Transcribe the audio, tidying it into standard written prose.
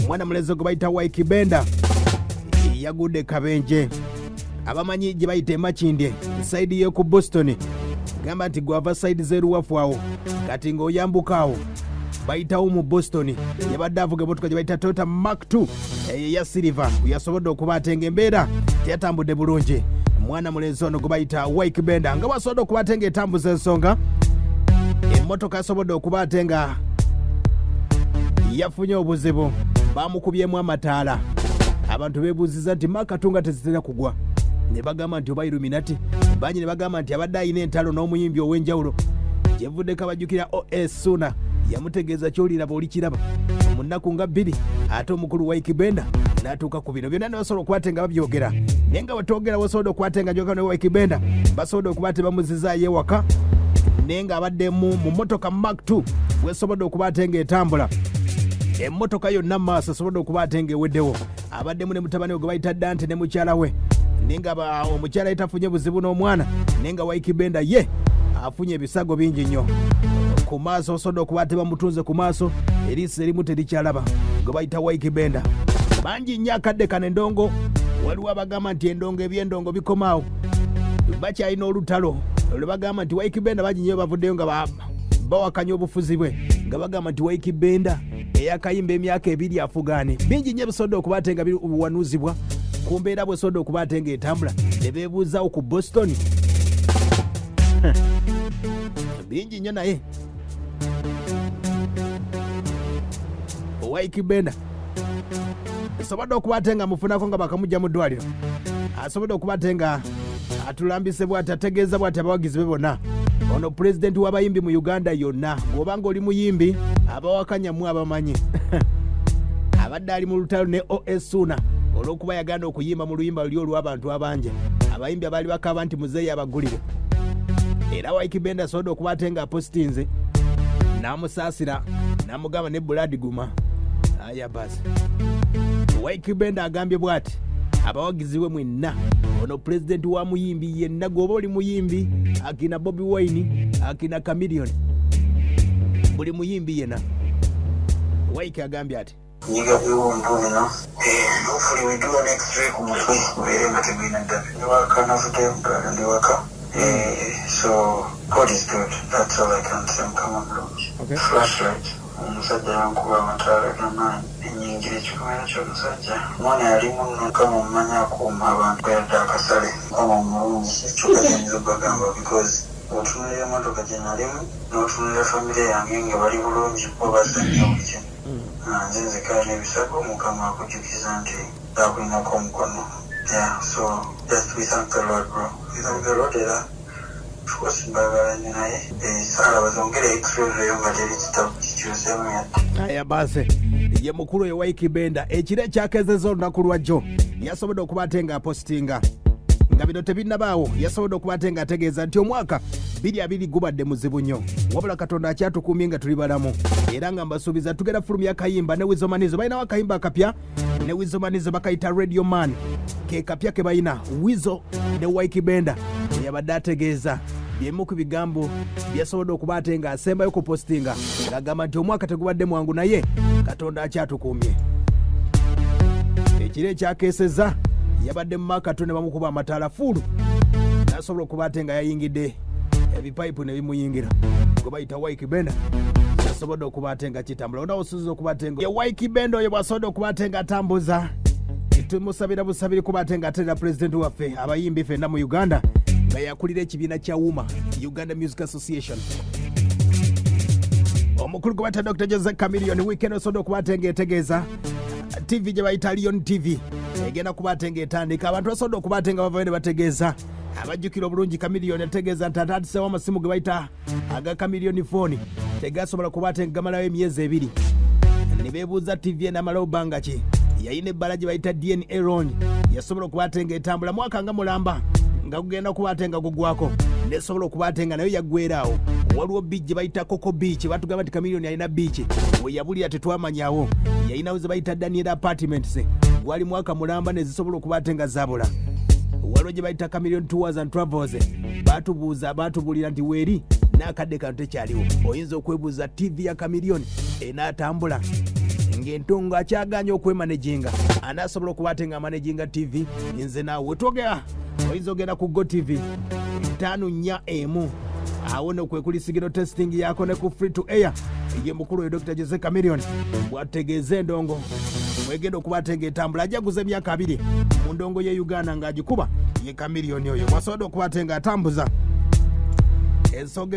mwana mulezo gwe bayita Ykee Benda yagudde Akabenje abamanyi gye bayita Makindye side yo ku Boston gamba nti gwava side zeruwafu awo kati ng'oyambuka awo bayitawo mu Boston yabadde avuga emotoka gye bayita Toyota Mark II ya silver yasobodde okuba ate ng'embeera teyatambudde bulungi. Mwana mulenzi ono gwe bayita Ykee Benda nga basobodde okuba ate ng'etambuza ensonga emmotoka yasobodde okuba ate nga yafunye obuzibu bamukubyemu amataala abantu beebuuziza nti makatunga tezitera kugwa ne bagamba nti oba Illuminati banyi ne bagamba nti abadde ayina entalo n'omuyimbi ow'enjawulo gyevuddeko abajjukira OS Suna yamutegeeza kyoliraba olikiraba mu nnaku nga bbiri ate omukulu Ykee Benda n'atuuka ku bino byonna ne basobola okuba nga babyogera naye nga bwetwogera basobodde okuba nga njoga ne Ykee Benda basobodde okuba tebamuzizaayo ewaka naye nga abadde mu mmotoka Mark II wesobodde okuba nga etambula emmotoka yonna maaso asobodde okuba nga eweddewo abaddemu ne mutabani we gwe bayita Dante ne mukyala we naye nga omukyala yetafunye buzibu n'omwana naye nga Ykee Benda ye afunye ebisago bingi nnyo ku maaso osobodde okuba bamutunze ku maaso eriiso erimu terikyalaba gwe bayita Ykee Benda bangi nnyo akadde kano endongo waliwo abagamba nti endongo ebyendongo bikomaawo bakyalina olutalo lwe bagamba nti Ykee Benda bangi nnyo bavuddeyo nga bawakanya obufuzi bwe nga bagamba nti Ykee Benda eyakayimba emyaka 2 afugaane bingi nnyo bisobodde okuba nga biwanuzibwa ku mbeera bwesobodde okuba nga etambula ne beebuuzaawo ku Boston bingi nnyo naye Ykee Benda asobodde okuba nga mufunako nga bakamujja mu ddwaliro asobodde okuba nga atulambise bw'ati ategeeza bw'ati abawagizi be bonna ono pulezidenti w'abayimbi mu Uganda yonna bw'obanga oli muyimbi abawakanyamu abamanyi abadde ali mu lutalo ne OS Suna olw'okuba yaganda okuyimba mu luyimba luli olw'abantu abangi abayimbi abaali bakaba nti muzeeyi abagulire era Ykee Benda asobodde okuba nga apositinze n'amusaasira n'amugamba ne buladi guma aya basi Ykee Benda agambye bw'ati abawagizi we mwenna ono pulezidenti wa muyimbi yenna gwoba oli muyimbi akina Bobi Wine akina Chameleon buli muyimbi yenna Ykee agambye ati nyiga biwundu bino hopefully we do an x-ray ku mutwe ubeere nga tegwina ddala ndiwaka navudde uganda ndiwaka so God is good, that's all I can say. Mukama bulungi. Flashlight omusajja yankuba amataala g'amaanyi enyingira ekikomera ky'omusajja mwana yali munno Mukama omumanyi akuuma abantu yadde akasale Mukama omulungi kyokka kyenyiza okubagamba because otunulira emmotoka gye nalimu n'otunulira famire yange nga bali bulungi bo basajja buli kimu nze nzekala n'ebisago Mukama akujjukiza nti akulinako omukono so just we thank the Lord bro, we thank the Lord era tukosimbagalanye naye saala bazongere x-ray nga teri kitabu kikyusemu yadde aya base ye mukulu ye Ykee Benda ekiro ekyakezeza olunaku lwajjo yasobodde okuba nga apositinga nga bino tebinnabaawo yasobodde okuba nga ategeeza nti omwaka 2020 gubadde muzibu nnyo wabula Katonda akyatukuumye nga tuli balamu era nga mbasuubiza tugenda fulumya akayimba ne Wizomanizo balinawo akayimba akapya ne Wizomanizo bakayita Radio Man ke kapya ke balina Wizo ne Ykee Benda yabadde ategeeza byemu ku bigambo byasobodde okuba nga asembayo ku postinga ng'agamba nti omwaka tegubadde mwangu naye Katonda akyatukuumye ekiro ekyakeeseza yabadde mu Makato ne bamukuba amataala fulu n'asobola okuba nga yayingidde ebipayipu ne bimuyingira gwe bayita Ykee Benda yasobodde okuba nga kitambula onawo osuuza okuba nga Ykee Benda oyo bw'asobodde okuba nga atambuza tumusabira busabiri kuba nga aterera pulezidenti waffe abayimbi ffenna mu Uganda nga yakulira ekibiina kya UMA Uganda Music Association omukulu gwe bayita Dr. Jose Chameleon weekend osobodde okuba nga etegeeza TV gye bayita Lion TV egenda kuba nga etandika abantu basobodde okuba nga bavayo ne bategeeza abajjukira obulungi Chameleon yategeeza nti atatisewo amasimu ge bayita aga Chameleon phone tegasobola kuba nga gamalayo emyezi 2 ne beebuuza TV enamalawo bbanga ki yayina ebbala gye bayita DNA rongi yasobola okuba nga etambula mwaka nga mulamba nga gugenda kuba nga gugwako nesobola okuba nga nayo yaggweeraawo waliwo beach gye bayita Coco Beach batugamba nti Chameleon yalina beach we yabulira tetwamanyawo yayinawo ze bayita Daniel Apartments gwali mwaka mulamba ne zisobola okuba nga zabula waliwo gye bayita Chameleon Tours and Travels batubuuza batubulira nti weeri n'akadde kano tekyaliwo oyinza okwebuuza TV ya Chameleon enaatambula ng'entongo akyaganya okwemanaginga anaasobola okuba ate nga managinga tv nze naawe wetwogera oyinza ogenda ku go tv 541 awo no kwe kulisigiro testing yako ne ku free to air ye mukulu oyo Dr. Jose Chameleon bwategeeza endongo mwegenda okuba ate ng'etambula ajaguza emyaka 2 mu ndongo ye Uganda ng'agikuba ye Chameleon oyo mwasobola okuba ate ng'atambuza ensonga